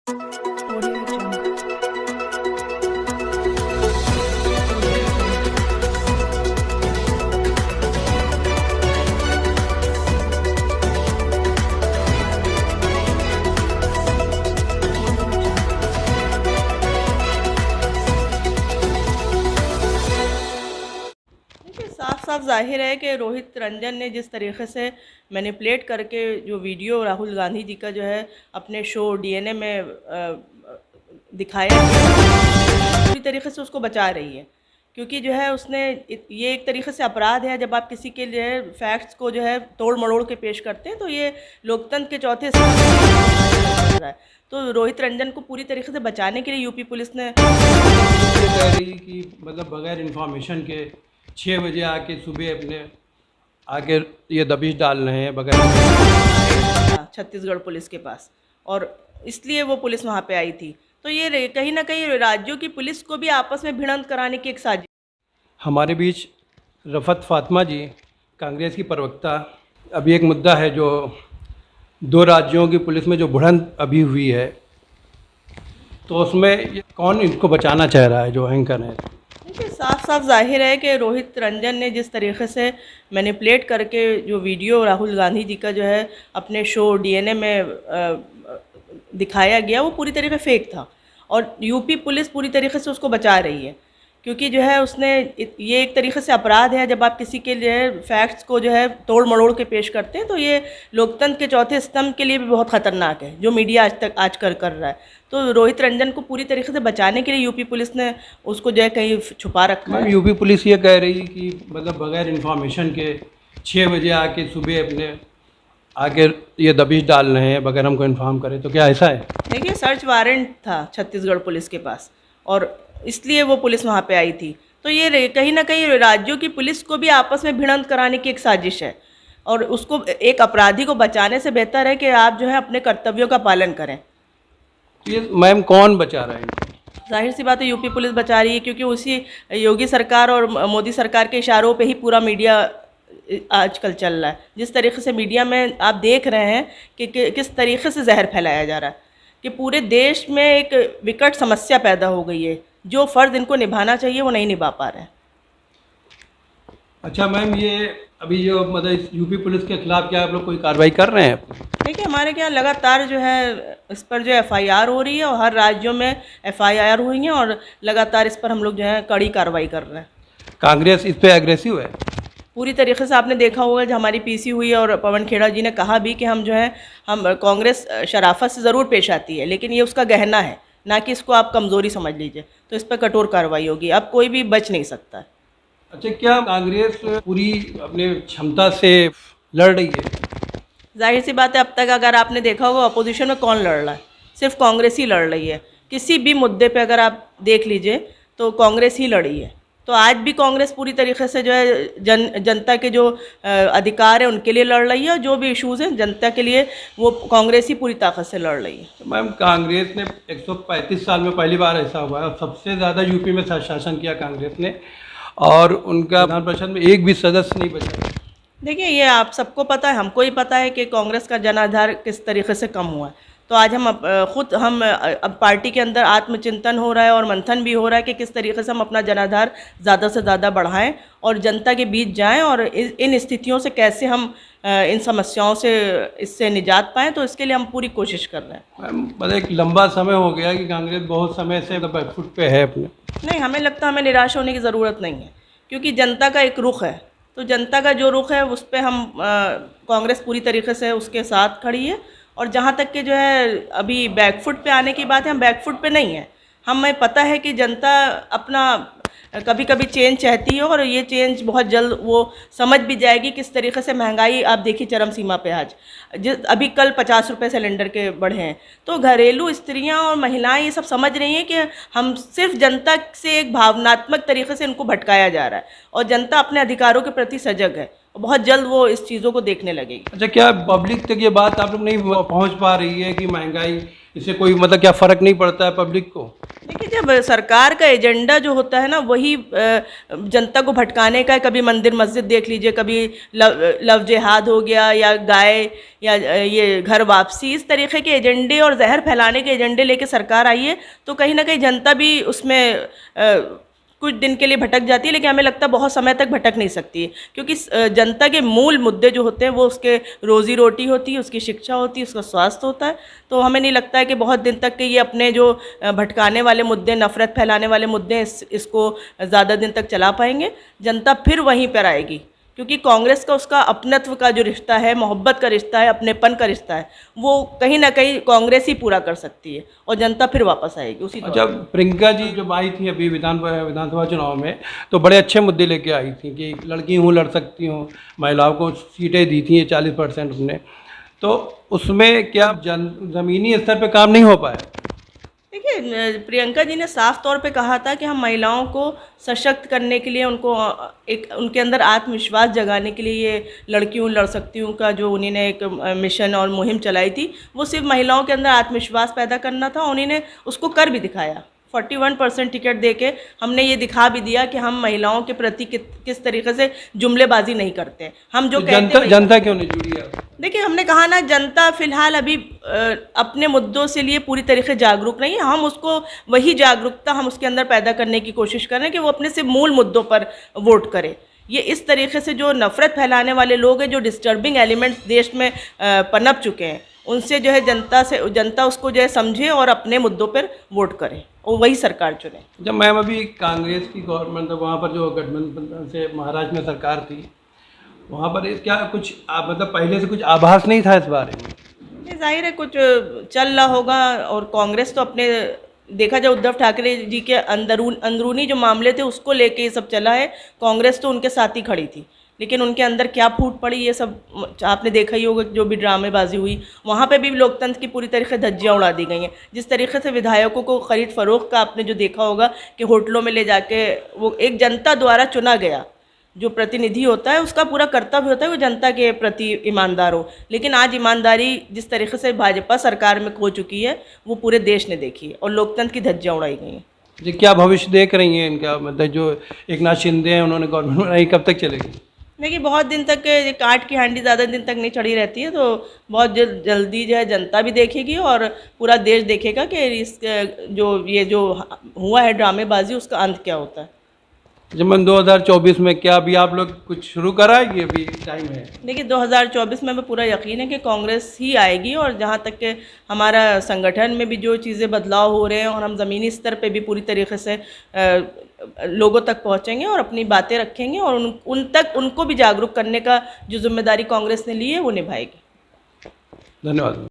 Audio Jungle. देखिए, साफ साफ जाहिर है कि रोहित रंजन ने जिस तरीके से मैनिपुलेट करके जो वीडियो राहुल गांधी जी का जो है अपने शो डीएनए में दिखाया पूरी तरीके से उसको बचा रही है, क्योंकि जो है उसने ये एक तरीके से अपराध है जब आप किसी के लिए फैक्ट्स को जो है तोड़ मरोड़ के पेश करते हैं, तो ये लोकतंत्र के चौथे स्तंभ है। तो रोहित रंजन को पूरी तरीके से बचाने के लिए यूपी पुलिस ने ये कह रही कि मतलब बगैर इन्फॉर्मेशन के 6 बजे आके सुबह अपने आके ये दबिश डाल रहे हैं बगैर छत्तीसगढ़ पुलिस के पास, और इसलिए वो पुलिस वहाँ पे आई थी। तो ये कहीं ना कहीं राज्यों की पुलिस को भी आपस में भिड़ंत कराने की एक साजिश। हमारे बीच रफ़त फातिमा जी, कांग्रेस की प्रवक्ता। अभी एक मुद्दा है जो 2 राज्यों की पुलिस में जो भिड़ंत अभी हुई है, तो उसमें कौन इनको बचाना चाह रहा है, जो एंकर है? देखिए, साफ साफ जाहिर है कि रोहित रंजन ने जिस तरीके से मैनिपुलेट करके जो वीडियो राहुल गांधी जी का जो है अपने शो डीएनए में दिखाया गया, वो पूरी तरीके फेक था, और यूपी पुलिस पूरी तरीके से उसको बचा रही है, क्योंकि जो है उसने ये एक तरीके से अपराध है जब आप किसी के लिए फैक्ट्स को जो है तोड़ मरोड़ के पेश करते हैं, तो ये लोकतंत्र के चौथे स्तंभ के लिए भी बहुत ख़तरनाक है जो मीडिया आज कर रहा है। तो रोहित रंजन को पूरी तरीके से बचाने के लिए यूपी पुलिस ने उसको जो है कहीं छुपा रखा है। यूपी पुलिस ये कह रही कि मतलब बगैर इन्फॉर्मेशन के 6 बजे आके सुबह अपने आके ये दबिश डाल रहे हैं बगैर हमको इन्फॉर्म करें, तो क्या ऐसा है? देखिए, सर्च वारंट था छत्तीसगढ़ पुलिस के पास, और इसलिए वो पुलिस वहाँ पे आई थी। तो ये कहीं ना कहीं राज्यों की पुलिस को भी आपस में भिड़ंत कराने की एक साजिश है, और उसको एक अपराधी को बचाने से बेहतर है कि आप जो है अपने कर्तव्यों का पालन करें। ये मैम कौन बचा रहा है इनको? जाहिर सी बात है यूपी पुलिस बचा रही है, क्योंकि उसी योगी सरकार और मोदी सरकार के इशारों पे ही पूरा मीडिया आजकल चल रहा है। जिस तरीके से मीडिया में आप देख रहे हैं कि किस तरीके से जहर फैलाया जा रहा है, कि पूरे देश में एक विकट समस्या पैदा हो गई है, जो फ़र्ज इनको निभाना चाहिए वो नहीं निभा पा रहे हैं। अच्छा मैम, ये अभी जो मतलब यूपी पुलिस के खिलाफ क्या आप लोग कोई कार्रवाई कर रहे हैं? देखिए, हमारे यहाँ लगातार जो है इस पर जो एफआईआर हो रही है, और हर राज्यों में एफआईआर हुई हैं, और लगातार इस पर हम लोग जो है कड़ी कार्रवाई कर रहे हैं। कांग्रेस इस पे एग्रेसिव है? पूरी तरीके से आपने देखा होगा, जब हमारी पीसी हुई और पवन खेड़ा जी ने कहा भी कि हम जो है हम कांग्रेस शराफत से ज़रूर पेश आती है, लेकिन ये उसका गहना है, ना कि इसको आप कमज़ोरी समझ लीजिए। तो इस पर कठोर कार्रवाई होगी, अब कोई भी बच नहीं सकता है। अच्छा, क्या कांग्रेस पूरी अपने क्षमता से लड़ रही है? जाहिर सी बात है, अब तक अगर आपने देखा होगा अपोजिशन में कौन लड़ रहा है, सिर्फ कांग्रेस ही लड़ रही है। किसी भी मुद्दे पे अगर आप देख लीजिए तो कांग्रेस ही लड़ी है। तो आज भी कांग्रेस पूरी तरीके से जो है जनता के जो अधिकार है उनके लिए लड़ रही है, और जो भी इश्यूज़ हैं जनता के लिए, वो कांग्रेस ही पूरी ताकत से लड़ रही है। तो मैम, कांग्रेस ने 135 साल में पहली बार ऐसा हुआ है, और सबसे ज़्यादा यूपी में शासन किया कांग्रेस ने, और उनका विधान परिषद में एक भी सदस्य नहीं बचा। देखिए, ये आप सबको पता है, हमको ही पता है कि कांग्रेस का जनाधार किस तरीके से कम हुआ है। तो आज हम अब पार्टी के अंदर आत्मचिंतन हो रहा है, और मंथन भी हो रहा है कि किस तरीके से हम अपना जनाधार ज़्यादा से ज़्यादा बढ़ाएं और जनता के बीच जाएं, और इन स्थितियों से कैसे हम इन समस्याओं से इससे निजात पाएँ, तो इसके लिए हम पूरी कोशिश कर रहे हैं। मैम, मतलब एक लंबा समय हो गया कि कांग्रेस बहुत समय से बैकफुट पे है अपने। नहीं, हमें लगता है हमें निराश होने की ज़रूरत नहीं है, क्योंकि जनता का एक रुख है, तो जनता का जो रुख है उस पर हम कांग्रेस पूरी तरीके से उसके साथ खड़ी है। और जहाँ तक कि जो है अभी बैकफुट पे आने की बात है, हम बैकफुट पे नहीं है। हमें पता है कि जनता अपना कभी कभी चेंज चाहती है, और ये चेंज बहुत जल्द वो समझ भी जाएगी। किस तरीके से महंगाई आप देखिए चरम सीमा पे आज, अभी कल 50 रुपये सिलेंडर के बढ़े हैं। तो घरेलू स्त्रियां और महिलाएं ये सब समझ रही हैं कि हम सिर्फ जनता से एक भावनात्मक तरीके से इनको भटकाया जा रहा है, और जनता अपने अधिकारों के प्रति सजग है, और बहुत जल्द वो इस चीज़ों को देखने लगेगी। अच्छा, क्या पब्लिक तक ये बात आप लोग नहीं पहुंच पा रही है कि महंगाई इससे कोई मतलब क्या फ़र्क नहीं पड़ता है पब्लिक को? देखिए, जब सरकार का एजेंडा जो होता है ना, वही जनता को भटकाने का है। कभी मंदिर मस्जिद देख लीजिए, कभी लव जिहाद हो गया, या गाय, या ये घर वापसी, इस तरीके के एजेंडे और जहर फैलाने के एजेंडे लेके सरकार आई है, तो कहीं ना कहीं जनता भी उसमें कुछ दिन के लिए भटक जाती है, लेकिन हमें लगता है बहुत समय तक भटक नहीं सकती है, क्योंकि जनता के मूल मुद्दे जो होते हैं वो उसके रोज़ी रोटी होती है, उसकी शिक्षा होती है, उसका स्वास्थ्य होता है। तो हमें नहीं लगता है कि बहुत दिन तक के ये अपने जो भटकाने वाले मुद्दे, नफ़रत फैलाने वाले मुद्दे इसको ज़्यादा दिन तक चला पाएंगे। जनता फिर वहीं पर आएगी, क्योंकि कांग्रेस का उसका अपनत्व का जो रिश्ता है, मोहब्बत का रिश्ता है, अपनेपन का रिश्ता है, वो कहीं ना कहीं कांग्रेस ही पूरा कर सकती है, और जनता फिर वापस आएगी उसी। जब प्रियंका जी जब आई थी अभी विधानसभा चुनाव में, तो बड़े अच्छे मुद्दे लेके आई थी कि लड़की हूँ, लड़ सकती हूँ, महिलाओं को सीटें दी थी 40% अपने, तो उसमें क्या ज़मीनी स्तर पे काम नहीं हो पाया? देखिए, प्रियंका जी ने साफ तौर पे कहा था कि हम महिलाओं को सशक्त करने के लिए, उनको एक उनके अंदर आत्मविश्वास जगाने के लिए ये लड़की हूँ लड़ सकती हूँ का जो उन्होंने एक मिशन और मुहिम चलाई थी, वो सिर्फ महिलाओं के अंदर आत्मविश्वास पैदा करना था। उन्होंने उसको कर भी दिखाया। 41% टिकट देके हमने ये दिखा भी दिया कि हम महिलाओं के प्रति किस तरीके से जुमलेबाजी नहीं करते। हम जो जनता क्यों नहीं जुड़ी है? देखिए, हमने कहा ना, जनता फिलहाल अभी अपने मुद्दों से लिए पूरी तरीके से जागरूक नहीं है। हम उसको वही जागरूकता हम उसके अंदर पैदा करने की कोशिश कर रहे हैं कि वो अपने से मूल मुद्दों पर वोट करे। ये इस तरीके से जो नफ़रत फैलाने वाले लोग हैं, जो डिस्टर्बिंग एलिमेंट्स देश में पनप चुके हैं, उनसे जो है जनता उसको जो है समझे और अपने मुद्दों पर वोट करे और वही सरकार चुने। जब मैम अभी कांग्रेस की गवर्नमेंट, वहाँ पर जो गठबंधन से महाराष्ट्र में सरकार थी, वहाँ पर क्या कुछ मतलब पहले से कुछ आभास नहीं था इस बारे में? ये जाहिर है कुछ चल रहा होगा, और कांग्रेस तो अपने, देखा जाए उद्धव ठाकरे जी के अंदरूनी जो मामले थे उसको लेके ये सब चला है। कांग्रेस तो उनके साथ ही खड़ी थी, लेकिन उनके अंदर क्या फूट पड़ी ये सब आपने देखा ही होगा। जो भी ड्रामेबाजी हुई, वहाँ पे भी लोकतंत्र की पूरी तरीके से धज्जियाँ उड़ा दी गई हैं। जिस तरीके से विधायकों को खरीद फरोख्त का आपने जो देखा होगा कि होटलों में ले जाके, वो एक जनता द्वारा चुना गया जो प्रतिनिधि होता है, उसका पूरा कर्तव्य होता है वो जनता के प्रति ईमानदार हो। लेकिन आज ईमानदारी जिस तरीके से भाजपा सरकार में खो चुकी है, वो पूरे देश ने देखी है और लोकतंत्र की धज्जियाँ उड़ाई गई हैं। जी, क्या भविष्य देख रही हैं इनका? मतलब जो एक नाथ शिंदे हैं, उन्होंने गवर्नमेंट बनाई, कब तक चलेगी? देखिए, बहुत दिन तक ये काट की हांडी ज़्यादा दिन तक नहीं चढ़ी रहती है, तो बहुत जल्दी जो है जनता भी देखेगी और पूरा देश देखेगा कि इस ये जो हुआ है ड्रामेबाजी, उसका अंत क्या होता है। जब 2024 में क्या अभी आप लोग कुछ शुरू कराएंगे? अभी टाइम है। देखिए, 2024 में हमें पूरा यकीन है कि कांग्रेस ही आएगी, और जहाँ तक कि हमारा संगठन में भी जो चीज़ें बदलाव हो रहे हैं, और हम ज़मीनी स्तर पे भी पूरी तरीके से लोगों तक पहुँचेंगे और अपनी बातें रखेंगे, और उनको भी जागरूक करने का जो जिम्मेदारी कांग्रेस ने ली है वो निभाएगी। धन्यवाद।